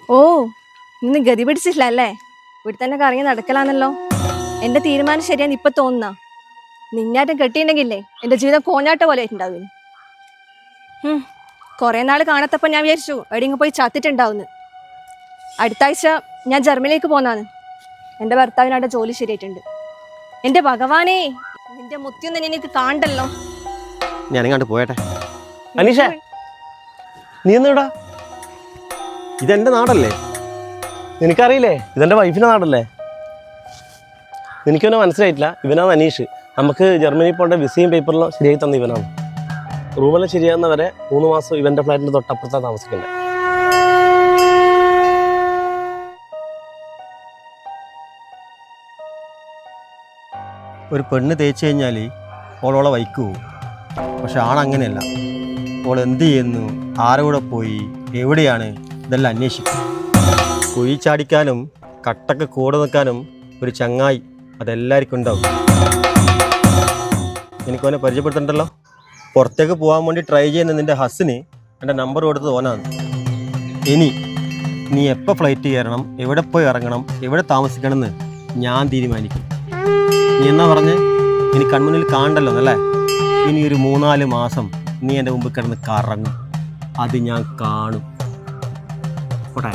ഓ, ഇന്ന് ഗതി പിടിച്ചില്ല അല്ലേ? ഇവിടെ തന്നെ കറങ്ങി നടക്കലാന്നല്ലോ. എന്റെ തീരുമാനം ശരിയാന്ന് ഇപ്പൊ തോന്നുന്ന. നിന്നാറ്റം കെട്ടിയിട്ടുണ്ടെങ്കിലേ എന്റെ ജീവിതം കോഞ്ഞാട്ട പോലെ ആയിട്ടുണ്ടാവും. കുറെ നാൾ കാണാത്തപ്പോ ഞാൻ വിചാരിച്ചു എവിടെയെങ്കിലും പോയി ചത്തിട്ടുണ്ടാവുന്നു. അടുത്ത ആഴ്ച ഞാൻ ജർമ്മനിലേക്ക് പോന്നാണ്. എന്റെ ഭർത്താവിനവിടെ ജോലി ശരിയായിട്ടുണ്ട്. എന്റെ ഭഗവാനേ, നിന്റെ മുത്തിയൊന്നും എനിക്ക് കാണണ്ടല്ലോ. ഞാനിങ്ങോട്ട് പോയട്ടെ. അനീഷ, നീ ഒന്നിടാ. ഇതെന്റെ നാടല്ലേ? നിനക്കറിയില്ലേ ഇതെന്റെ വൈഫിന്റെ നാടല്ലേ? എനിക്കൊന്നും മനസ്സിലായിട്ടില്ല. ഇവനാണ് അനീഷ്. നമുക്ക് ജർമ്മനി പോകേണ്ട വിസയും പേപ്പറിലും ശരിയായി തന്ന ഇവനാണ്. റൂമെല്ലാം ശരിയാകുന്നവരെ 3 മാസം ഇവന്റെ ഫ്ലാറ്റിന്റെ തൊട്ടപ്പുറത്താണ് താമസിക്കേണ്ടത്. ഒരു പെണ്ണ് തേച്ച് കഴിഞ്ഞാൽ ഓളോളെ വൈക്ക് പോവും. പക്ഷെ ആണങ്ങനെയല്ല. ഓൾ എന്ത് ചെയ്യുന്നു, ആരുടെ കൂടെ പോയി, എവിടെയാണ്, ഇതെല്ലാം അന്വേഷിക്കും. കുഴി ചാടിക്കാനും കട്ടക്ക് കൂടെ നിൽക്കാനും ഒരു ചങ്ങായി അതെല്ലാവർക്കും ഉണ്ടാവും. എനിക്കവനെ പരിചയപ്പെടുത്തണ്ടല്ലോ. പുറത്തേക്ക് പോകാൻ വേണ്ടി ട്രൈ ചെയ്യുന്ന നിൻ്റെ ഹസ്സിന് എൻ്റെ നമ്പർ കൊടുത്തത് ഓനാണ്. ഇനി നീ എപ്പോൾ ഫ്ലൈറ്റ് കയറണം, എവിടെ പോയി ഇറങ്ങണം, എവിടെ താമസിക്കണം എന്ന് ഞാൻ തീരുമാനിക്കും. നീ എന്നാ പറഞ്ഞ് ഇനി കൺമുന്നിൽ കാണണ്ടല്ലോ എന്നല്ലേ? ഇനി ഒരു 3-4 മാസം നീ എൻ്റെ മുമ്പ് കിടന്ന് കറങ്ങും. അത് ഞാൻ കാണും. പോട്ടെ.